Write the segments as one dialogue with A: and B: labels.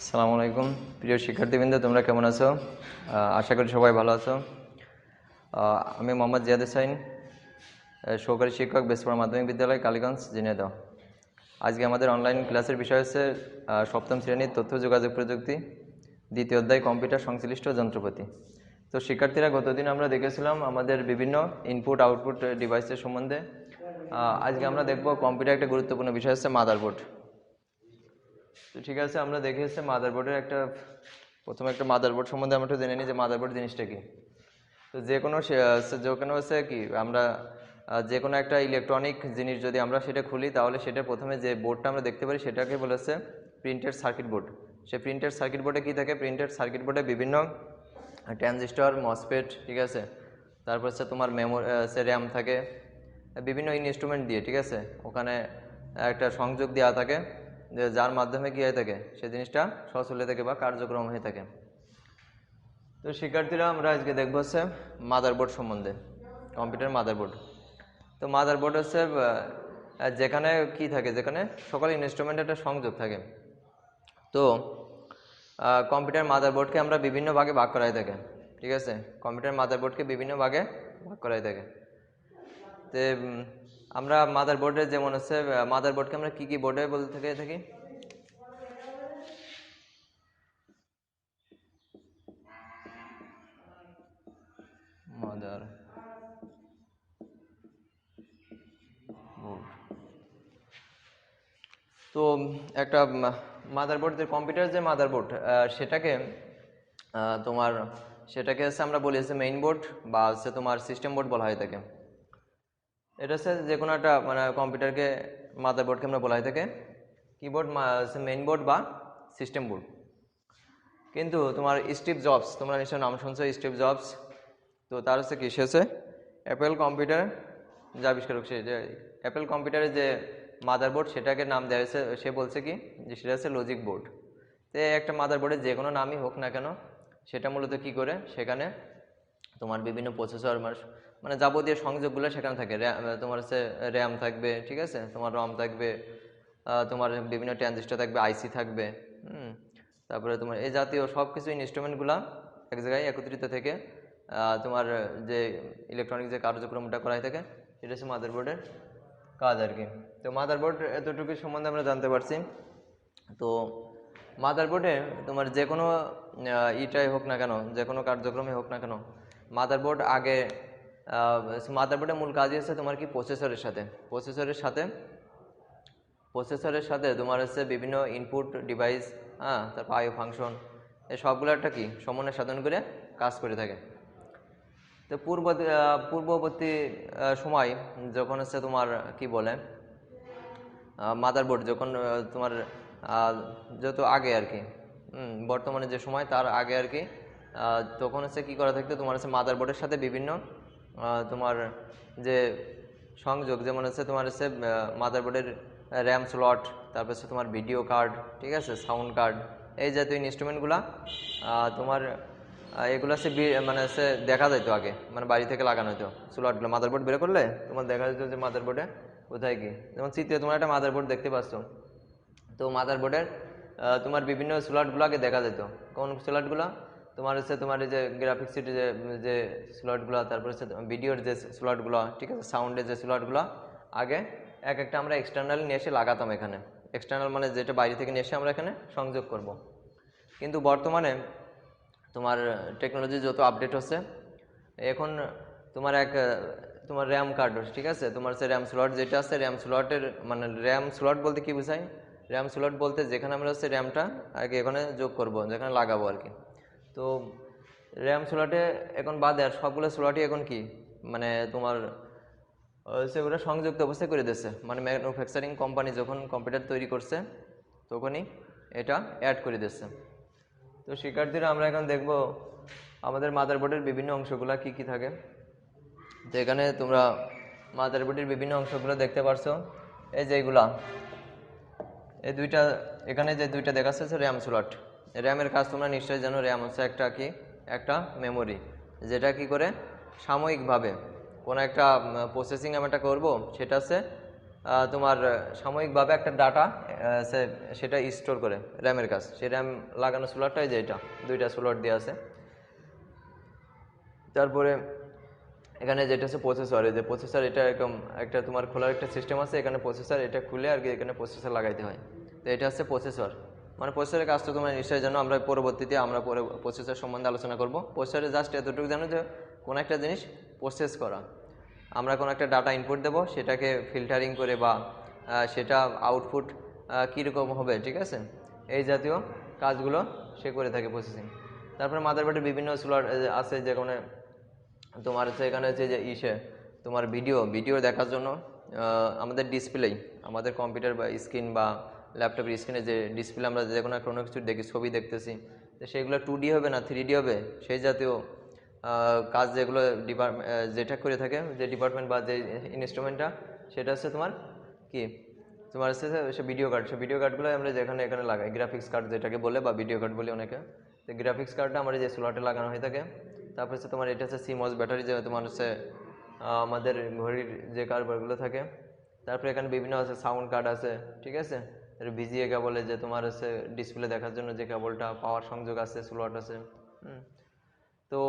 A: আসসালামু আলাইকুম প্রিয় শিক্ষার্থীবৃন্দ, তোমরা কেমন আছো? আশা করি সবাই ভালো আছো। আমি মোহাম্মদ জিয়াদ হোসাইন, সহকারী শিক্ষক বেসপুরা মাধ্যমিক বিদ্যালয় কালীগঞ্জ, ঝিনাইদহ। আজকে আমাদের অনলাইন ক্লাসের বিষয় হচ্ছে সপ্তম শ্রেণীর তথ্য যোগাযোগ প্রযুক্তি, দ্বিতীয় অধ্যায় কম্পিউটার সংশ্লিষ্ট যন্ত্রপাতি। তো শিক্ষার্থীরা, গতদিন আমরা দেখেছিলাম আমাদের বিভিন্ন ইনপুট আউটপুট ডিভাইসের সম্বন্ধে। আজকে আমরা দেখব কম্পিউটার একটা গুরুত্বপূর্ণ বিষয় হচ্ছে মাদারবোর্ড। তো ঠিক আছে, আমরা দেখে এসেছি মাদারবোর্ডের প্রথমে একটা মাদারবোর্ড সম্বন্ধে আমরা একটু জেনে নিই যে মাদারবোর্ড জিনিসটা কি। তো যে কোনো হচ্ছে কি, আমরা যে কোনো একটা ইলেকট্রনিক জিনিস যদি আমরা সেটা খুলি, তাহলে সেটা প্রথমে যে বোর্ডটা আমরা দেখতে পারি সেটাকে বলেছে প্রিন্টেড সার্কিট বোর্ড। সে প্রিন্টেড সার্কিট বোর্ডে কী থাকে? প্রিন্টেড সার্কিট বোর্ডে বিভিন্ন ট্রানজিস্টর, মসফেট, ঠিক আছে, তারপর হচ্ছে তোমার র্যাম থাকে, বিভিন্ন ইনস্ট্রুমেন্ট দিয়ে, ঠিক আছে, ওখানে একটা সংযোগ দেওয়া থাকে যার মাধ্যমে কী হয়ে থাকে, সে জিনিসটা সচল হয়ে থাকে বা কার্যক্রম হয়ে থাকে। তো শিক্ষার্থীরা, আমরা আজকে দেখব হচ্ছে মাদারবোর্ড সম্বন্ধে, কম্পিউটার মাদারবোর্ড। তো মাদারবোর্ড হচ্ছে যেখানে কি থাকে, যেখানে সকল ইনস্ট্রুমেন্টের একটা সংযোগ থাকে। তো কম্পিউটার মাদারবোর্ডকে আমরা বিভিন্ন ভাগে ভাগ করাই থাকে, ঠিক আছে, কম্পিউটার মাদারবোর্ডকে বিভিন্ন ভাগে ভাগ করাই থাকে। তো আমরা মাদারবোর্ডে যেমন হচ্ছে মাদারবোর্ডকে আমরা কি কি বোর্ডে বলতে থাকি? Mother board. তো একটা মাদারবোর্ড, যে কম্পিউটার যে মাদারবোর্ড, সেটাকে হচ্ছে আমরা বলি হচ্ছে মেইন বোর্ড বা হচ্ছে তোমার সিস্টেম বোর্ড বলা হয় থাকে। এটা হচ্ছে যে কোনো একটা কম্পিউটারকে মাদারবোর্ডকে আমরা বলা হয় থাকে কিবোর্ড, মেইন বোর্ড বা সিস্টেম বোর্ড। কিন্তু তোমার স্টিভ জবস, তোমরা নিশ্চয় নাম শুনছো, স্টিভ জবস। তো তার হচ্ছে কি, সে হচ্ছে অ্যাপেল কম্পিউটার যে আবিষ্কারক, সে যে অ্যাপেল কম্পিউটারের যে মাদারবোর্ড সেটাকে নাম দেওয়া হয়েছে, সে বলছে কি যে সেটা হচ্ছে লজিক বোর্ড। তো একটা মাদারবোর্ডের যে কোনো নামই হোক না কেন, সেটা মূলত কি করে, সেখানে তোমার বিভিন্ন প্রসেসর মানে যাবতীয় সংযোগগুলো সেখানে থাকে। তোমার হচ্ছে র্যাম থাকবে, ঠিক আছে, তোমার রম থাকবে, তোমার বিভিন্ন ট্রানজিস্টর থাকবে, আইসি থাকবে, তারপরে তোমার এই জাতীয় সব কিছু ইনস্ট্রুমেন্টগুলো এক জায়গায় একত্রিত থেকে তোমার যে ইলেকট্রনিক যে কার্যক্রমটা করাই থাকে, এটা হচ্ছে মাদারবোর্ডের কাজ আর কি। তো মাদারবোর্ড এতটুকু সম্বন্ধে আমরা জানতে পারছি। তো মাদারবোর্ডে তোমার যে কোনো ইটাই হোক না কেন, যে কোনো কার্যক্রমে হোক না কেন, মাদারবোর্ডের মূল কাজই হচ্ছে তোমার কি প্রসেসরের সাথে তোমার হচ্ছে বিভিন্ন ইনপুট ডিভাইস, তারপর আইও ফাংশন, এই সবগুলো একটা কি সমন্বয় সাধন করে কাজ করে থাকে। তো পূর্ববর্তী সময় যখন হচ্ছে তোমার কি বলে মাদারবোর্ড যখন তোমার যত আগে আর কি, বর্তমানে যে সময় তার আগে আর কি, তখন হচ্ছে কী করা থাকতো, তোমার হচ্ছে মাদারবোর্ডের সাথে বিভিন্ন তোমার যে সংযোগ, যেমন হচ্ছে তোমার হচ্ছে মাদারবোর্ডের র্যাম স্লট, তারপর হচ্ছে তোমার ভিডিও কার্ড, ঠিক আছে, সাউন্ড কার্ড, এই জাতীয় ইনস্ট্রুমেন্টগুলা তোমার এগুলো হচ্ছে মানে হচ্ছে দেখা যাইতো আগে, মানে বাড়ি থেকে লাগানো হতো স্লটগুলো। মাদারবোর্ড বের করলে তোমার দেখা যেত যে মাদারবোর্ডে কোথায় কি, যেমন চিত্রে তোমার একটা মাদারবোর্ড দেখতে পাচ্ছ। তো মাদারবোর্ডের তোমার বিভিন্ন স্লটগুলো আগে দেখা যেত। কোন স্লটগুলো? তোমার হচ্ছে তোমার এই যে গ্রাফিক্সের যে স্লটগুলো, তারপর হচ্ছে ভিডিওর যে স্লটগুলো, ঠিক আছে, সাউন্ডের যে স্লটগুলো আগে একটা আমরা এক্সটার্নালি নিয়ে এসে লাগাতাম এখানে। এক্সটার্নাল মানে যেটা বাইরে থেকে নিয়ে এসে আমরা এখানে সংযোগ করব। কিন্তু বর্তমানে তোমার টেকনোলজি যত আপডেট হচ্ছে, এখন তোমার র্যাম কার্ড, ঠিক আছে, তোমার হচ্ছে র্যাম স্লট যেটা আছে, র্যাম স্লটের মানে র্যাম স্লট বলতে কি বোঝায়? র্যাম স্লট বলতে যেখানে আমরা হচ্ছে র্যামটা আগে এখানে যোগ করব, যেখানে লাগাবো আর কি। তো র্যাম স্লটে এখন বাদে আর সবগুলো স্লটই এখন কি মানে তোমার সেগুলো সংযুক্ত অবস্থায় করে দিচ্ছে, মানে ম্যানুফ্যাকচারিং কোম্পানি যখন কম্পিউটার তৈরি করছে তখনই এটা অ্যাড করে দিচ্ছে। তো শিক্ষার্থীরা, আমরা এখন দেখব আমাদের মাদারবোর্ডের বিভিন্ন অংশগুলো কি কি থাকে। তো এখানে তোমরা মাদারবোর্ডের বিভিন্ন অংশগুলো দেখতে পারছো। এই যে এইগুলা, এই দুইটা, এখানে যে দুইটা দেখাচ্ছে র্যাম স্লট। র্যামের কাজ তোমরা নিশ্চয়ই জানো। র্যাম হচ্ছে একটা মেমোরি, যেটা কি করে সাময়িকভাবে কোনো একটা প্রসেসিং আমরা করবো, সেটা হচ্ছে তোমার সাময়িকভাবে একটা ডাটা সেটা স্টোর করে র্যামের কাজ। সেই র্যাম লাগানো স্লটটাই যে এটা 2টা স্লট দেওয়া আছে। তারপরে এখানে যেটা হচ্ছে প্রসেসর, এই যে প্রসেসর, এটা এরকম একটা তোমার খোলার একটা সিস্টেম আছে, এখানে প্রসেসর এটা খুলে আর কি এখানে প্রসেসর লাগাইতে হয়। তো এটা হচ্ছে প্রসেসর, মানে প্রসেসরের কাজটা তোমরা নিশ্চয়ই জানো, আমরা পরবর্তীতে আমরা প্রসেসর সম্বন্ধে আলোচনা করব। প্রসেসরে জাস্ট এতটুকু জানো যে কোনো একটা জিনিস প্রসেস করা, আমরা কোনো একটা ডাটা ইনপুট দেব, সেটাকে ফিল্টারিং করে বা সেটা আউটপুট কীরকম হবে, ঠিক আছে, এই জাতীয় কাজগুলো সে করে থাকে প্রসেসিং। তারপরে মাদারবোর্ডে বিভিন্ন স্লট আছে, যেখানে তোমার হচ্ছে এখানে হচ্ছে যে তোমার ভিডিও দেখার জন্য আমাদের ডিসপ্লে, আমাদের কম্পিউটার বা স্ক্রিন বা ল্যাপটপের স্ক্রিনে যে ডিসপ্লে আমরা যে কোনো কিছু দেখি, ছবি দেখতেছি, তো সেগুলো 2D হবে না 3D হবে, সেই জাতীয় কাজ যেগুলো যেটা করে থাকে যে ডিপার্টমেন্ট বা যে ইনস্ট্রুমেন্টটা, সেটা হচ্ছে তোমার কি, তোমার হচ্ছে সে ভিডিও কার্ড। সে ভিডিও কার্ডগুলো আমরা যেখানে এখানে লাগাই, গ্রাফিক্স কার্ড যেটাকে বলে বা ভিডিও কার্ড বলে অনেকে। তো গ্রাফিক্স কার্ডটা আমার যে স্লটে লাগানো হয়ে থাকে। তারপর হচ্ছে তোমার এটা হচ্ছে সিমস ব্যাটারি, যে তোমার হচ্ছে আমাদের ঘড়ির যে কার্ডগুলো থাকে। তারপরে এখানে বিভিন্ন আছে সাউন্ড কার্ড আছে, ঠিক আছে, ভিজিএ কেবলে যে তোমার হচ্ছে ডিসপ্লে দেখার জন্য যে কেবলটা, পাওয়ার সংযোগ আছে, স্লট আছে। তো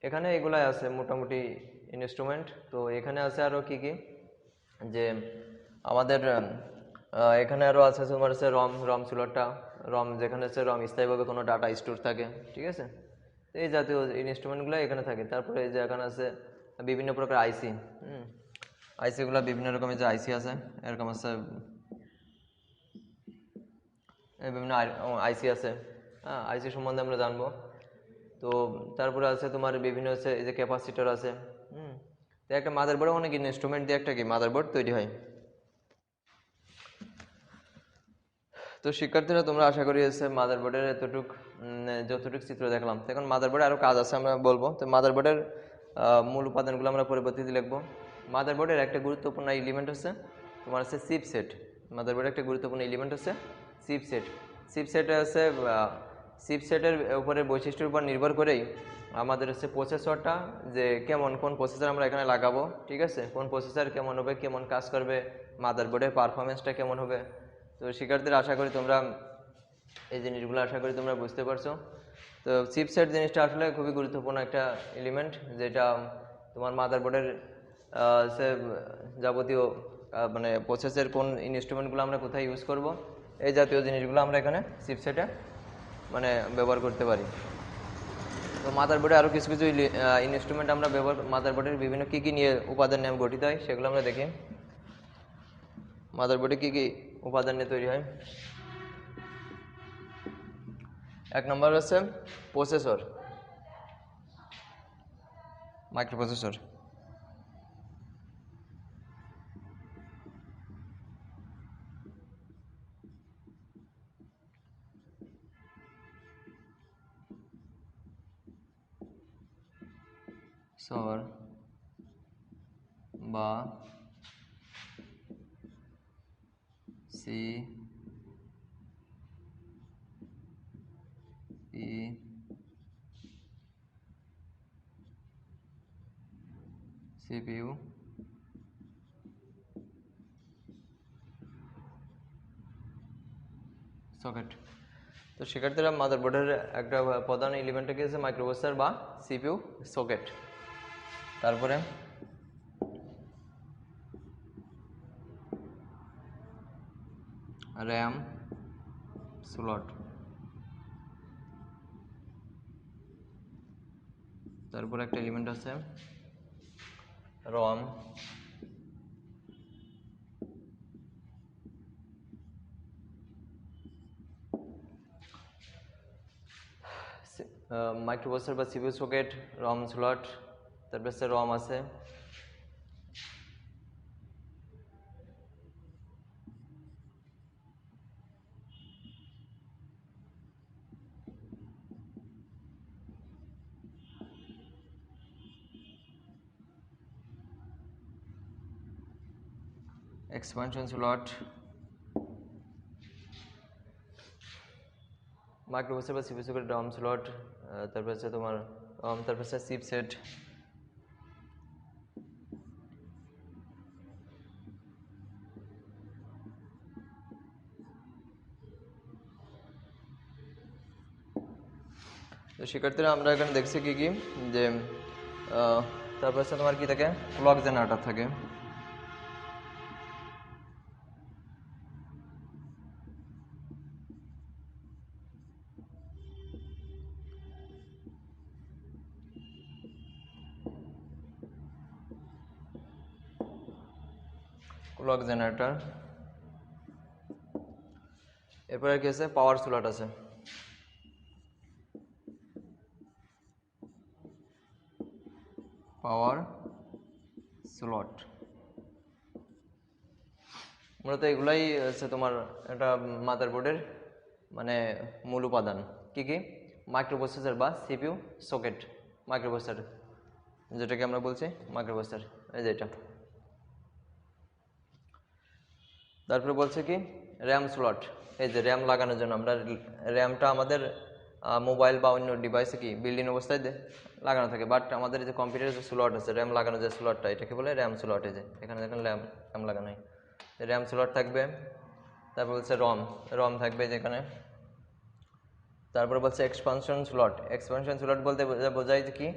A: এখানে এগুলাই আছে মোটামুটি ইনস্ট্রুমেন্ট। তো এখানে আছে আরও কি কি, যে আমাদের এখানে আরও আছে তোমার হচ্ছে রম স্লটটা, যেখানে হচ্ছে স্থায়ীভাবে কোনো ডাটা স্টোর থাকে, ঠিক আছে। এই জাতীয় ইনস্ট্রুমেন্টগুলো এখানে থাকে। তারপরে এই যে এখানে আছে বিভিন্ন প্রকার আইসি, আইসিগুলো বিভিন্ন রকমের যে আইসি আছে, এরকম আছে বিভিন্ন আইসি আছে, হ্যাঁ, আইসি সম্বন্ধে আমরা জানবো। তো তারপরে আছে তোমার বিভিন্ন হচ্ছে এই যে ক্যাপাসিটর আছে। তো একটা মাদারবোর্ডে অনেক ইনস্ট্রুমেন্ট দিয়ে একটা কি মাদারবোর্ড তৈরি হয়। তো শিক্ষার্থীরা, তোমরা আশা করি হচ্ছে মাদারবোর্ডের যতটুক চিত্র দেখলাম, এখন মাদারবোর্ডে আরও কাজ আছে আমরা বলবো। তো মাদারবোর্ডের মূল উপাদানগুলো আমরা পরবর্তীতে লিখবো। মাদারবোর্ডের একটা গুরুত্বপূর্ণ এলিমেন্ট হচ্ছে তোমার হচ্ছে চিপসেট। মাদারবোর্ডের একটা গুরুত্বপূর্ণ এলিমেন্ট হচ্ছে চিপসেট। চিপসেটে হচ্ছে চিপসেটের উপরে বৈশিষ্ট্যের উপর নির্ভর করেই আমাদের হচ্ছে প্রসেসরটা, যে কোন প্রসেসর আমরা এখানে লাগাবো, ঠিক আছে, কোন প্রসেসর কেমন হবে, কেমন কাজ করবে, মাদারবোর্ডের পারফরমেন্সটা কেমন হবে। তো শিক্ষার্থীরা, আশা করি তোমরা এই জিনিসগুলো বুঝতে পারছো। তো চিপসেট জিনিসটা আসলে খুবই গুরুত্বপূর্ণ একটা এলিমেন্ট, যেটা তোমার মাদারবোর্ডের যাবতীয় মানে প্রসেসের কোন ইনস্ট্রুমেন্টগুলো আমরা কোথায় ইউজ করব, এই জাতীয় জিনিসগুলো আমরা এখানে চিপসেটে মানে ব্যবহার করতে পারি। তো মাদারবোর্ডে আরও কিছু কিছু ইনস্ট্রুমেন্ট আমরা মাদারবোর্ডের বিভিন্ন কী কী নিয়ে উপাদান নিয়ে গঠিত হয় সেগুলো আমরা দেখি। মাদারবোর্ডে কী কী উপাদান নিয়ে তৈরি হয়। 1 নম্বর হচ্ছে প্রসেসর, মাইক্রোপ্রসেসর। সর বা সি পি সিপিইউ সকেট। তো শিক্ষার্থীরা, মাদারবোর্ডের একটা প্রধান এলিমেন্ট কি আছে, মাইক্রোপ্রসেসর বা সিপিইউ সকেট। তারপরে র্যাম স্লট, তারপরে একটা এলিমেন্ট আছে রম, মাইক্রোপ্রসেসর বা সিপিইউ সকেট, রম স্লট, তারপরে হচ্ছে রম আছে, এক্সপানশন স্লট, মাইক্রোপ্রসেসর বা সিপিইউ সকেট, রম স্লট, তারপর হচ্ছে তোমার রম, তারপর হচ্ছে চিপসেট। তো শিক্ষার্থীরা আমরা এখানে দেখছি কি কি যে তারপর হচ্ছে তোমার কি থাকে, ক্লক জেনারেটর থাকে। ক্লক জেনারেটর, এরপরে কি আছে, পাওয়ার স্লট আছে। পাওয়ার স্লট মূলত এগুলাই হচ্ছে তোমার একটা মাদারবোর্ডের মানে মূল উপাদান। কি কি? মাইক্রোপ্রসেসর বা সিপিইউ সকেট, মাইক্রোপ্রসেসর যেটাকে আমরা বলছি মাইক্রোপ্রসেসর, এই যে এটা। তারপরে বলছে কি র্যাম স্লট, এই যে র্যাম লাগানোর জন্য আমরা র্যামটা আমাদের মোবাইল বা অন্য ডিভাইসে কি বিল্ডিং অবস্থায় লাগানো থাকে, বাট আমাদের যে কম্পিউটারের যে স্লট আছে র্যাম লাগানো যে স্লটটা, এটাকে বলে র্যাম স্লট। এই যে এখানে দেখেন র্যাম লাগানো হয়, র্যাম স্লট থাকবে। তারপর বলছে রম থাকবে যেখানে। তারপর বলছে এক্সপানশন স্লট, এক্সপানশন স্লট বলতে বোঝায় যে কি,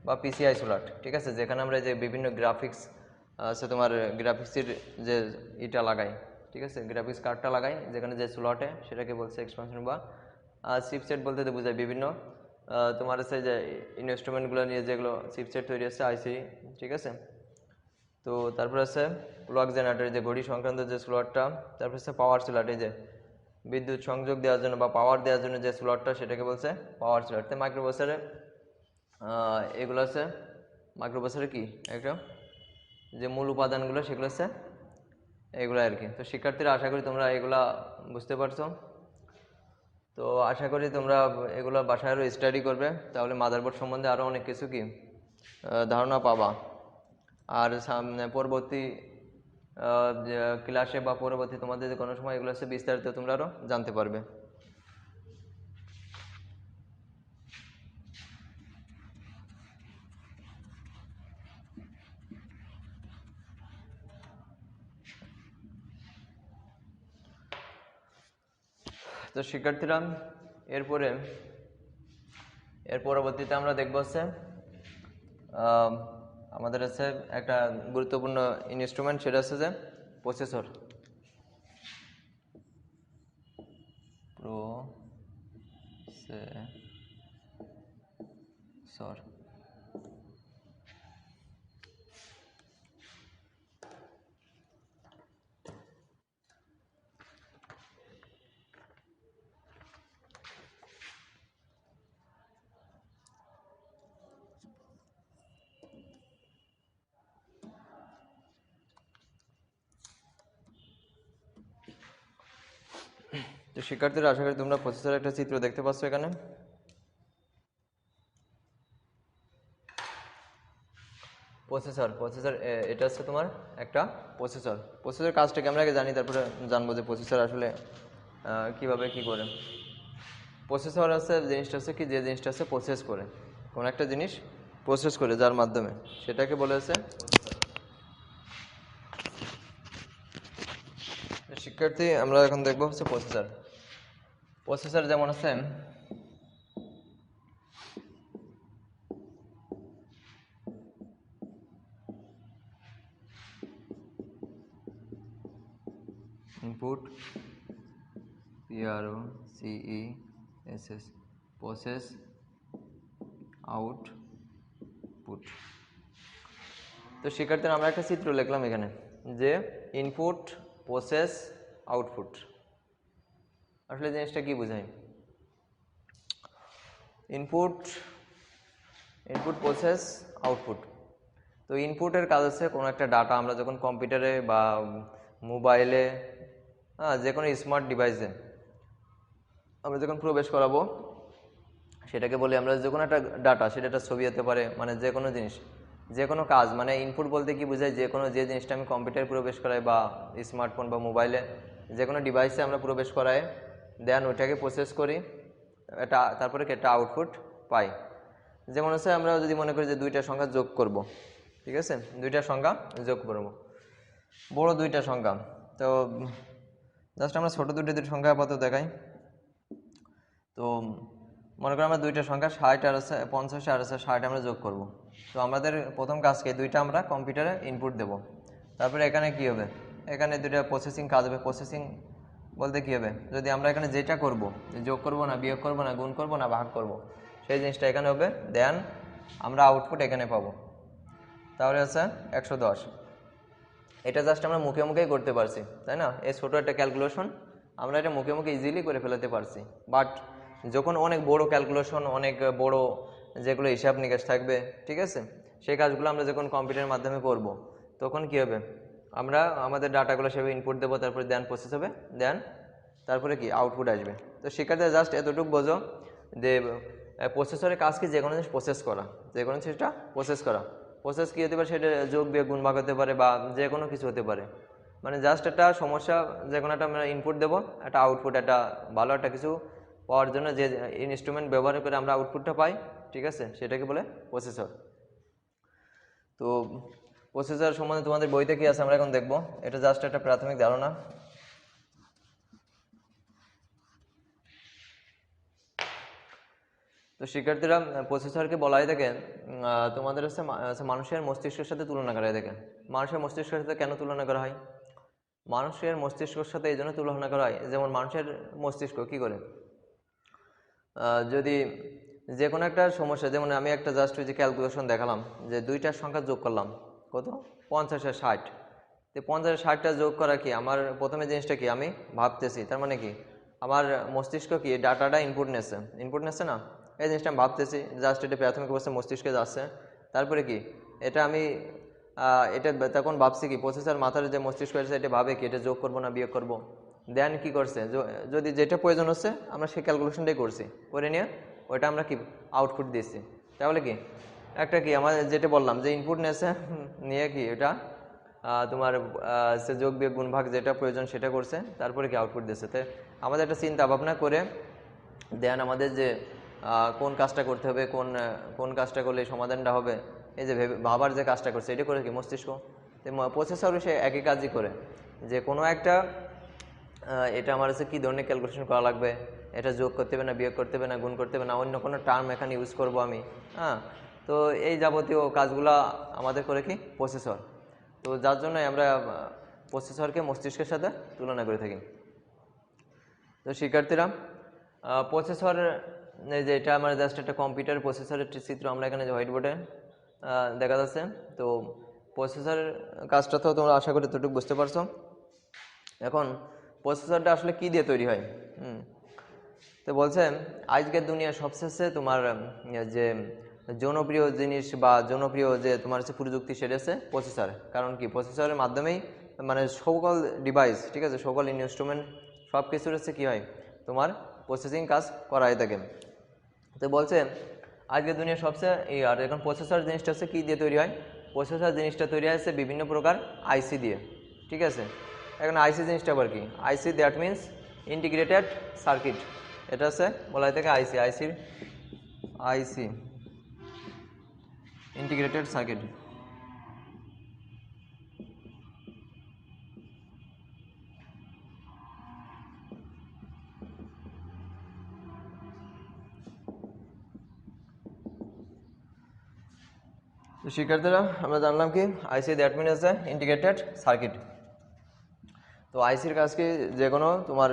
A: বা পিসিআই স্লট, ঠিক আছে, যেখানে আমরা যে বিভিন্ন গ্রাফিক্স আছে তোমার গ্রাফিক্সের যে ইটা লাগাই, ঠিক আছে, গ্রাফিক্স কার্ডটা লাগাই যেখানে যে স্লটে, সেটাকে বলছে এক্সপানশন। বা চিপসেট বলতে তো বোঝায় বিভিন্ন তোমার হচ্ছে যে ইনস্ট্রুমেন্টগুলো নিয়ে যেগুলো চিপসেট তৈরি হচ্ছে, আইসি, ঠিক আছে। তো তারপরে আছে ক্লক জেনারেটর, যে ঘড়ি সংক্রান্ত যে স্লটটা। তারপর হচ্ছে পাওয়ার স্লট, এই যে বিদ্যুৎ সংযোগ দেওয়ার জন্য বা পাওয়ার দেওয়ার জন্য যে স্লটটা, সেটাকে বলছে পাওয়ার স্লট। তো মাইক্রোপ্রসেসরে এগুলো আছে, মাইক্রোপ্রসেসরে কি একটা যে মূল উপাদানগুলো সেগুলো হচ্ছে এগুলো আর কি। তো শিক্ষার্থীরা আশা করি তোমরা এগুলা বুঝতে পারছো। তো আশা করি তোমরা এগুলো বাসায় আরও স্টাডি করবে, তাহলে মাদারবোর্ড সম্বন্ধে আরও অনেক কিছু কি ধারণা পাবা। আর সামনে পরবর্তী ক্লাসে বা পরবর্তী তোমাদের যে কোনো সময় এগুলো হচ্ছে বিস্তারিত তোমরা আরও জানতে পারবে। তো শিক্ষার্থীরা এর পরবর্তীতে আমরা দেখব হচ্ছে আমাদের হচ্ছে একটা গুরুত্বপূর্ণ ইনস্ট্রুমেন্ট, সেটা হচ্ছে যে প্রসেসর। তো শিক্ষার্থীরা আশা করি তোমরা প্রসেসরের একটা চিত্র দেখতে পাচ্ছ এখানে। প্রসেসর এটা হচ্ছে তোমার একটা প্রসেসর কাজটাকে আমরা আগে জানি, তারপরে জানবো যে প্রসেসর আসলে কিভাবে কি করে। প্রসেসর আছে জিনিসটা হচ্ছে কি, যে জিনিসটা হচ্ছে প্রসেস করে, কোন একটা জিনিস প্রসেস করে যার মাধ্যমে, সেটাকে বলে হচ্ছে শিক্ষার্থী। আমরা এখন দেখবো হচ্ছে প্রসেসর যেমন আছে ইনপুট, PROCESS, প্রসেস, আউটপুট। তো শিক্ষার্থীরা আমরা একটা চিত্র লিখলাম এখানে, যে ইনপুট, প্রসেস, আউটপুট। আসলে জিনিসটা কি বোঝায়? Input, process, output. তো ইনপুটের কাজ হচ্ছে কোনো একটা ডাটা আমরা যখন কম্পিউটারে বা মোবাইলে, যে কোনো স্মার্ট ডিভাইসে আমরা যখন প্রবেশ করাবো, সেটাকে বলি আমরা যে কোনো একটা ডাটা, সেটা একটা ছবি হতে পারে, মানে যে কোনো জিনিস, যে কোনো কাজ। মানে ইনপুট বলতে কি বোঝায়, যে জিনিসটা আমি কম্পিউটারে প্রবেশ করাই বা স্মার্টফোন বা মোবাইলে যে কোনো ডিভাইসে আমরা প্রবেশ করাই, দেন ওইটাকে প্রসেস করি, তারপরে একটা আউটপুট পাই। যেমন হচ্ছে আমরা যদি মনে করি যে দুইটা সংখ্যা যোগ করব, ঠিক আছে, দুইটা সংখ্যা যোগ করব, বড় দুইটা সংখ্যা। তো জাস্ট আমরা ছোট দুটো সংখ্যা আপাতত দেখাই। তো মনে করো আমরা দুইটা সংখ্যা 60 আর আছে 50 আর আছে 60 আমরা যোগ করব। তো আমাদের প্রথম কাজ কি, দুইটা আমরা কম্পিউটারে ইনপুট দেব। তারপরে এখানে কি হবে, এখানে দুইটা প্রসেসিং কাজ হবে। প্রসেসিং বলতে কি হবে, যদি আমরা এখানে যেটা করব, যোগ করব না, বিয়োগ করব না, গুণ করব না, ভাগ করব, সেই জিনিসটা এখানে হবে। দেন আমরা আউটপুট এখানে পাবো। তাহলে আছে 110। এটা জাস্ট আমরা মুখে মুখেই করতে পারছি, তাই না? এই ছোটো একটা ক্যালকুলেশন আমরা এটা মুখে মুখে ইজিলি করে ফেলাতে পারছি। বাট যখন অনেক বড় ক্যালকুলেশন, অনেক বড় যেগুলো হিসাব নিকাশ থাকবে, ঠিক আছে, সেই কাজগুলো আমরা যখন কম্পিউটারের মাধ্যমে করব, তখন কি হবে, আমরা আমাদের ডাটাগুলো সেভাবে ইনপুট দেবো, তারপরে দেন প্রসেস হবে, দেন তারপরে কি আউটপুট আসবে। তো শিক্ষার্থীরা জাস্ট এতটুকু বোঝো যে প্রসেসরের কাজ কি, যে কোনো জিনিস প্রসেস করা, যে কোনো জিনিসটা প্রসেস করা। প্রসেস কী হতে পারে, সেটা যোগ বিয়োগ গুণ ভাগ হতে পারে বা যে কোনো কিছু হতে পারে। মানে জাস্ট একটা সমস্যা, যে কোনো একটা আমরা ইনপুট দেবো, একটা আউটপুট, একটা ভালো একটা কিছু পাওয়ার জন্য যে ইনস্ট্রুমেন্ট ব্যবহার করে আমরা আউটপুটটা পাই, ঠিক আছে, সেটাকে বলে প্রসেসর। তো প্রসেসর সম্বন্ধে তোমাদের বইতে কি আছে আমরা এখন দেখব। এটা জাস্ট একটা প্রাথমিক ধারণা। তো শিক্ষার্থীরা, প্রসেসরকে বলা হয় থাকে তোমাদের হচ্ছে মানুষের মস্তিষ্কের সাথে তুলনা করা হয় থাকে। মানুষের মস্তিষ্কের সাথে কেন তুলনা করা হয়? মানুষের মস্তিষ্কের সাথে এই জন্য তুলনা করা হয়, যেমন মানুষের মস্তিষ্ক কি করে, যদি যে কোনো একটা সমস্যা, যেমন আমি একটা জাস্ট ওই যে ক্যালকুলেশন দেখালাম, যে দুইটার সংখ্যা যোগ করলাম, কত, 50 আর 60। তো 50 আর 60টা যোগ করা কি, আমার প্রথমে জিনিসটা কি, আমি ভাবতেছি, তার মানে কি আমার মস্তিষ্ক কি ডাটাটা ইনপুট নেছে না, এই জিনিসটা আমি ভাবতেছি, জাস্ট এটা প্রাথমিক অবস্থায় মস্তিষ্কে যাচ্ছে। তারপরে কি এটা আমি এটা তখন ভাবছি কি, প্রসেসর মাথার যে মস্তিষ্ক আছে এটা ভাবে কি এটা যোগ করবো না বিয়োগ করবো। দেন কি করছে, যদি যেটা প্রয়োজন হচ্ছে আমরা সেই ক্যালকুলেশনটাই করছি, করে নিয়ে ওইটা আমরা কি আউটপুট দিচ্ছি। তাহলে কি একটা কি আমাদের যেটা বললাম যে ইনপুট নেছে, নিয়ে কি এটা তোমার সে যোগ বিয়োগ গুণ ভাগ যেটা প্রয়োজন সেটা করছে, তারপরে কি আউটপুট দিচ্ছে। তো আমাদের একটা চিন্তা ভাবনা করে দেন আমাদের যে কোন কাজটা করতে হবে, কোন কাজটা করলে সমাধানটা হবে, এই যে ভাবার যে কাজটা করছে এটা করে কি মস্তিষ্ক। প্রসেসর সে একই কাজই করে, যে কোনো একটা এটা আমার কাছে কী ধরনের ক্যালকুলেশন করা লাগবে, এটা যোগ করতে হবে না, বিয়োগ করতে হবে না, গুণ করতে হবে না, অন্য কোনো টার্ম এখানে ইউজ করব আমি, হ্যাঁ। তো এই যাবতীয় কাজগুলো আমাদের করে কি প্রসেসর। তো যার জন্য আমরা প্রসেসরকে মস্তিষ্কের সাথে তুলনা করে থাকি। তো শিক্ষার্থীরা, প্রসেসর যে এটা আমার জাস্ট একটা কম্পিউটার প্রসেসরের চিত্র আমরা এখানে যে হোয়াইট বোর্ডে দেখা যাচ্ছে। তো প্রসেসরের কাজটা তো তোমরা আশা করি এতটুকু বুঝতে পারছো। এখন প্রসেসরটা আসলে কি দিয়ে তৈরি হয়, তো বলছে আজকের দুনিয়া সবশেষে তোমার যে জনপ্রিয় জিনিস বা জনপ্রিয় যে তোমার হচ্ছে প্রযুক্তি, সেটা হচ্ছে প্রসেসর। কারণ কি প্রসেসরের মাধ্যমেই মানে সকল ডিভাইস, ঠিক আছে, সকল ইনস্ট্রুমেন্ট সব কিছুর হচ্ছে কী হয়, তোমার প্রসেসিং কাজ করা হয়ে থাকে। তো বলছে আজকের দুনিয়া সবচেয়ে আর এখন প্রসেসর জিনিসটা হচ্ছে কী দিয়ে তৈরি হয়, প্রসেসর জিনিসটা তৈরি হয়েছে বিভিন্ন প্রকার আইসি দিয়ে, ঠিক আছে। এখন আইসি জিনিসটা আবার কি, আইসি দ্যাট মিনস ইন্টিগ্রেটেড সার্কিট। এটা হচ্ছে বলা হয় থাকে আইসি ইন্টিগ্রেটেড সার্কিট। তো শিক্ষার্থীরা, আমরা জানলাম কি আইসি দ্যাট মিন হচ্ছে ইন্টিগ্রেটেড সার্কিট। তো আইসির কাজ কি, যে কোনো তোমার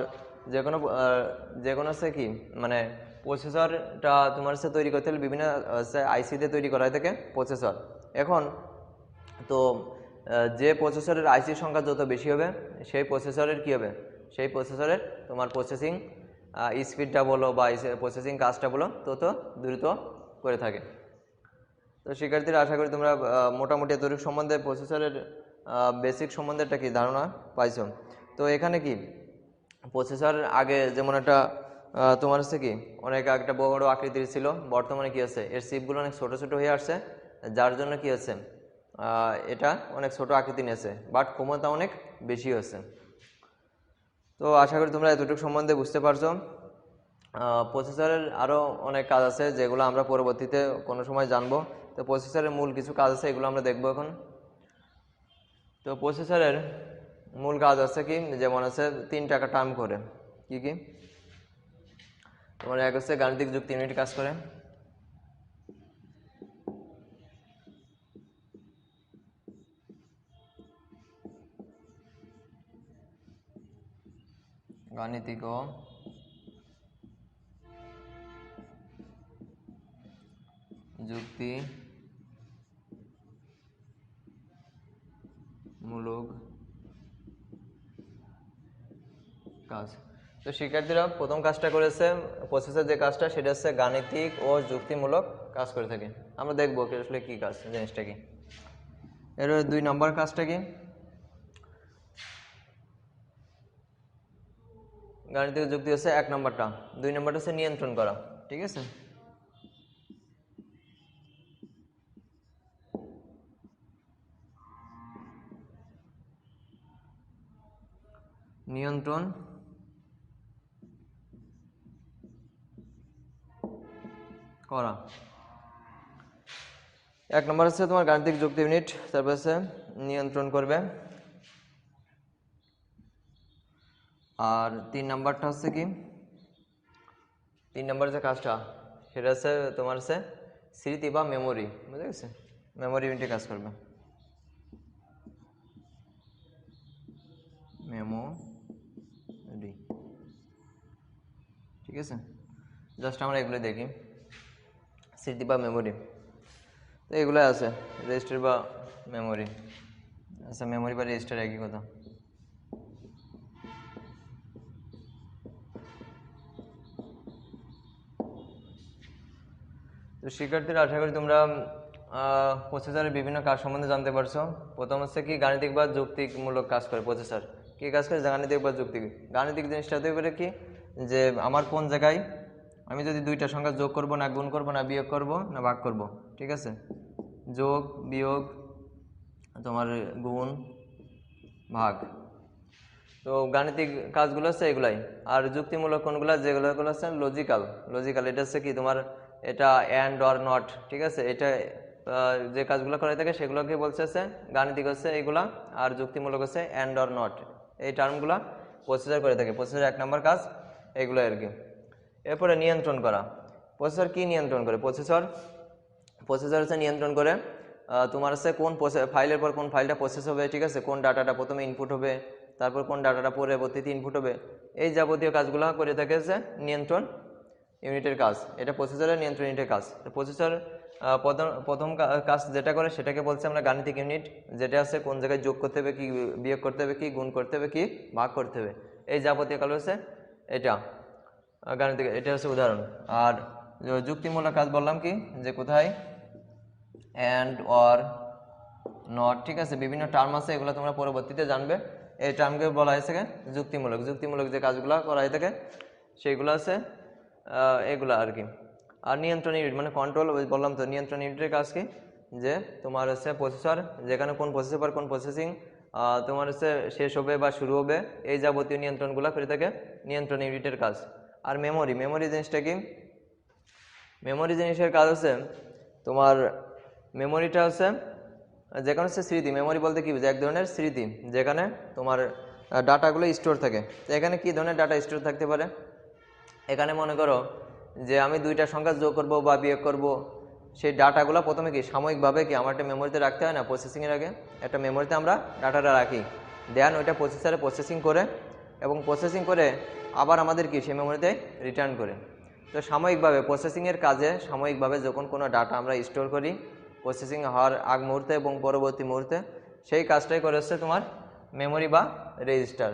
A: যে কোনো হচ্ছে কি মানে প্রসেসরটা তোমার হচ্ছে তৈরি করতে হলে বিভিন্ন হচ্ছে আইসি দিয়ে তৈরি করা হয়ে থাকে প্রসেসর। এখন তো যে প্রসেসরের আইসির সংখ্যা যত বেশি হবে, সেই প্রসেসরের কী হবে, সেই প্রসেসরের তোমার প্রসেসিং স্পিডটা বলো বা প্রসেসিং কাজটা বলো তত দ্রুত করে থাকে। তো শিক্ষার্থীরা, আশা করি তোমরা মোটামুটি এতটুকু সম্বন্ধে প্রসেসরের বেসিক সম্বন্ধে একটা কি ধারণা পাইছো। তো এখানে কি প্রসেসর আগে যেমন একটা তোমার হচ্ছে কি অনেক একটা বড় আকৃতির ছিল, বর্তমানে কি আছে এর চিপগুলো অনেক ছোট ছোট হয়ে আসছে, যার জন্য কি আছে এটা অনেক ছোট আকৃতি নিয়েছে, বাট ক্ষমতা অনেক বেশি হচ্ছে। তো আশা করি তোমরা এতটুকু সম্বন্ধে বুঝতে পারছো। প্রসেসরের আরও অনেক কাজ আছে যেগুলো আমরা পরবর্তীতে কোনো সময় জানবো। তো প্রসেসরের মূল কিছু কাজ আছে, এগুলো আমরা দেখবো এখন। তো প্রসেসরের মূল কাজ আছে কি, যেমন আছে 3 টাকা টার্ম করে, কি কি তোমার এক হচ্ছে গাণিতিক যুক্তি ইউনিট কাজ করে, গাণিতিক ও যুক্তি মূলক কাজ। তো শিক্ষার্থীরা প্রথম কাজটা করেছে, প্রসেসের যে কাজটা সেটা হচ্ছে গাণিতিক ও যুক্তিমূলক কাজ করে থাকে। আমরা দেখবো আসলে কি কাজ, জিনিসটা কি। এর 2 নম্বর কাজটা কি, গাণিতিক যুক্তি হচ্ছে 1 নম্বরটা, 2 নম্বরটা হচ্ছে নিয়ন্ত্রণ করা। ঠিক আছে, নিয়ন্ত্রণ করা। 1 নম্বর হচ্ছে তোমার গাণিতিক যুক্তি ইউনিট, তারপর হচ্ছে নিয়ন্ত্রণ করবে। আর 3 নম্বরটা হচ্ছে কি, 3 নম্বর যে কাজটা সেটা হচ্ছে তোমার হচ্ছে স্মৃতি বা মেমোরি, বুঝে গেছে, মেমোরি ইউনিটে কাজ করবে, মেমোরি। ঠিক আছে, জাস্ট আমরা এগুলো দেখি, স্মৃতি বা মেমোরি। তো এগুলো আছে, রেজিস্টার বা মেমোরি। আচ্ছা, মেমোরি বা রেজিস্টার একই কথা। তো শিক্ষার্থীরা আশা করি তোমরা প্রসেসরের বিভিন্ন কাজ সম্বন্ধে জানতে পারছো। প্রথম হচ্ছে কি, গাণিতিক বা যুক্তিমূলক কাজ করে প্রসেসর। কি কাজ করে, গাণিতিক বা যুক্তিক। গাণিতিক জিনিসটা হতে পারে কি, যে আমার কোন জায়গায় আমি যদি দুইটা সংখ্যা যোগ করব না গুণ করব না বিয়োগ করব না ভাগ করব, ঠিক আছে, যোগ বিয়োগ তোমার গুণ ভাগ, তো গাণিতিক কাজগুলো হচ্ছে এগুলাই। আর যুক্তিমূলক কোনগুলো, যেগুলো হচ্ছে লজিক্যাল। এটা হচ্ছে কি তোমার, এটা অ্যান্ড অর নট, ঠিক আছে, এটা যে কাজগুলো করে থাকে সেগুলোকে বলছে হচ্ছে গাণিতিক হচ্ছে এইগুলা, আর যুক্তিমূলক হচ্ছে অ্যান্ড অর নট। এই টার্মগুলো প্রসেসর করে থাকে। প্রসেসর 1 নম্বর কাজ এইগুলো আর কি। এরপরে নিয়ন্ত্রণ করা। প্রসেসর কি নিয়ন্ত্রণ করে, প্রসেসর হচ্ছে নিয়ন্ত্রণ করে তোমার হচ্ছে কোন ফাইলের পর কোন ফাইলটা প্রসেস হবে, ঠিক আছে, কোন ডাটাটা প্রথমে ইনপুট হবে, তারপর কোন ডাটাটা পরবর্তীতে ইনপুট হবে, এই যাবতীয় কাজগুলো করে থাকে হচ্ছে নিয়ন্ত্রণ ইউনিটের কাজ। এটা প্রসেসরের নিয়ন্ত্রণ ইউনিটের কাজ। প্রসেসর প্রথম কাজ যেটা করে সেটাকে বলছে আমরা গাণিতিক ইউনিট, যেটা আছে কোন জায়গায় যোগ করতে হবে, কি বিয়োগ করতে হবে, কি গুণ করতে হবে, কি ভাগ করতে হবে, এই যাবতীয় কাজ হচ্ছে এটা গাণিতিক। এটা হচ্ছে উদাহরণ। আর যুক্তিমূলক কাজ বললাম কি, যে কোথায় অ্যান্ড অর নট, ঠিক আছে, বিভিন্ন টার্ম আছে, এগুলো তোমরা পরবর্তীতে জানবে। এই টার্মকে বলা হয়েছে যুক্তিমূলক। যুক্তিমূলক যে কাজগুলো করা হয়ে থাকে সেইগুলো আছে এগুলো আর কি। আর নিয়ন্ত্রণ ইউনিট মানে কন্ট্রোল, বললাম তো, নিয়ন্ত্রণ ইউনিটের কাজ কি, যে তোমার হচ্ছে প্রসেসর, যেখানে কোন প্রসেসর পর কোন প্রসেসিং তোমার হচ্ছে শেষ হবে বা শুরু হবে, এই যাবতীয় নিয়ন্ত্রণগুলো করে থাকে নিয়ন্ত্রণ ইউনিটের কাজ। আর মেমোরি জিনিসটা কি, মেমোরি জিনিসের কাজ হচ্ছে তোমার, মেমোরিটা হচ্ছে যেখানে হচ্ছে স্মৃতি। মেমোরি বলতে কি, যে এক ধরনের স্মৃতি যেখানে তোমার ডাটাগুলো স্টোর থাকে। তো এখানে কি ধরনের ডাটা স্টোর থাকতে পারে, এখানে মনে করো যে আমি দুইটা সংখ্যা যোগ করব বা বিয়োগ করব, সেই ডাটাগুলো প্রথমে কি সাময়িকভাবে কি আমার একটা মেমোরিতে রাখতে হয় না, প্রসেসিংয়ের আগে একটা মেমোরিতে আমরা ডাটাটা রাখি, দেন ওইটা প্রসেসরে প্রসেসিং করে, এবং প্রসেসিং করে আবার আমাদের কি সেই মেমোরিতে রিটার্ন করে। তো সাময়িকভাবে প্রসেসিংয়ের কাজে সাময়িকভাবে যখন কোনো ডাটা আমরা স্টোর করি প্রসেসিং হওয়ার আগ মুহূর্তে এবং পরবর্তী মুহূর্তে, সেই কাজটাই করে হচ্ছে তোমার মেমোরি বা রেজিস্টার,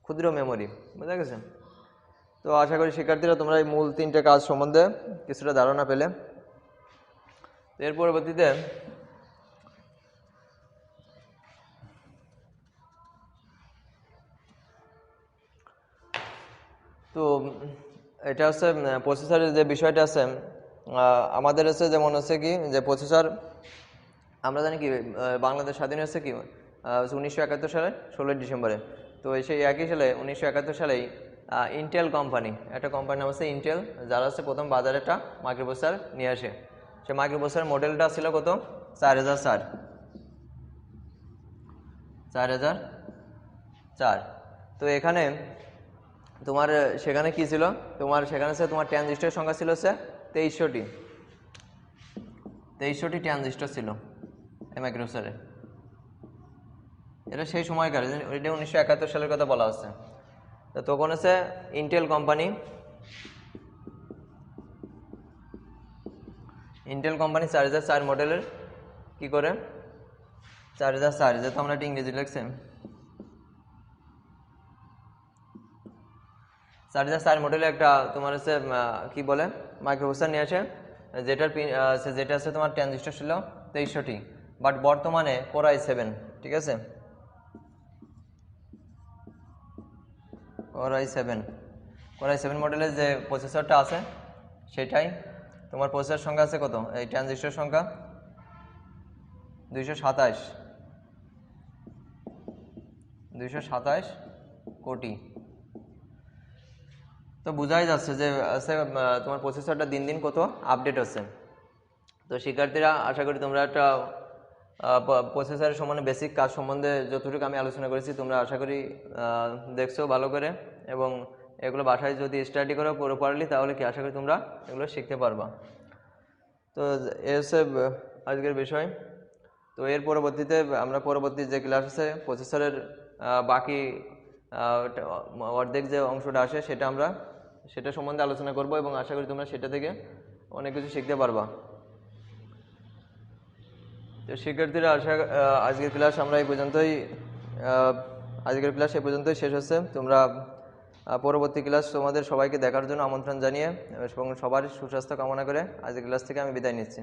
A: ক্ষুদ্র মেমোরি। বুঝা গেছে? তো আশা করি শিক্ষার্থীরা তোমরা এই মূল 3টে কাজ সম্বন্ধে কিছুটা ধারণা পেলে। এর পরবর্তীতে তো এটা হচ্ছে প্রসেসরের যে বিষয়টা আছে, আমাদের হচ্ছে যেমন হচ্ছে কি, যে প্রসেসর আমরা জানি কি বাংলাদেশ স্বাধীন হচ্ছে কি 1971 সালে 16 ডিসেম্বরে। তো সেই একই সালে 1971 সালেই ইন্টেল কোম্পানি, একটা কোম্পানির নাম হচ্ছে ইন্টেল, যারা হচ্ছে প্রথম বাজারে একটা মাইক্রোপ্রসেসর নিয়ে আসে। সে মাইক্রোপ্রসেসর মডেলটা ছিল কত, 4004। তো এখানে তোমার সেখানে কি ছিল, তোমার সেখানে তোমার ট্রানজিস্টরের সংখ্যা ছিল 2300টি 2300টি ট্রানজিস্টর ছিল এই মাইক্রোপ্রসেসরে। এটা সেই সময়কার, এটা 1971 সালের কথা বলা হচ্ছে। তো তখন ইন্টেল কোম্পানি 4004 মডেলের কি করে 4004, যেহেতু আমরা একটা ইংরেজি লিখছি, 4004 মডেলের একটা তোমার কি বলে মাইক্রোপ্রসেসর নিয়ে আসে, যেটা তোমার ট্রানজিস্টর ছিল 2300টি, বাট বর্তমানে Core i7, ঠিক আছে, Core i7 মডেলের যে প্রসেসরটা আছে সেটাই তোমার প্রসেসর সংখ্যা আছে কত, এই ট্রানজিস্টর সংখ্যা 227 কোটি। তো বোঝাই যাচ্ছে যে তোমার প্রসেসরটা দিন দিন কত আপডেট হচ্ছে। তো শিক্ষার্থীরা আশা করি তোমরা একটা প্রসেসরের সম্বন্ধে বেসিক কাজ সম্বন্ধে যতটুকু আমি আলোচনা করেছি তোমরা আশা করি দেখছো ভালো করে, এবং এগুলো বাসায় যদি স্টাডি করো প্রপারলি তাহলে কি আশা করি তোমরা এগুলো শিখতে পারবা। তো এ হচ্ছে আজকের বিষয়। তো এর পরবর্তীতে আমরা পরবর্তী যে ক্লাস আছে প্রসেসরের বাকি অর্ধেক যে অংশটা আসে সেটা সম্বন্ধে আলোচনা করব, এবং আশা করি তোমরা সেটা থেকে অনেক কিছু শিখতে পারবা। তো শিক্ষার্থীরা আজকের ক্লাস এই পর্যন্তই শেষ হচ্ছে। তোমরা পরবর্তী ক্লাস তোমাদের সবাইকে দেখার জন্য আমন্ত্রণ জানিয়ে এবং সবার সুস্বাস্থ্য কামনা করে আজকের ক্লাস থেকে আমি বিদায় নিচ্ছি।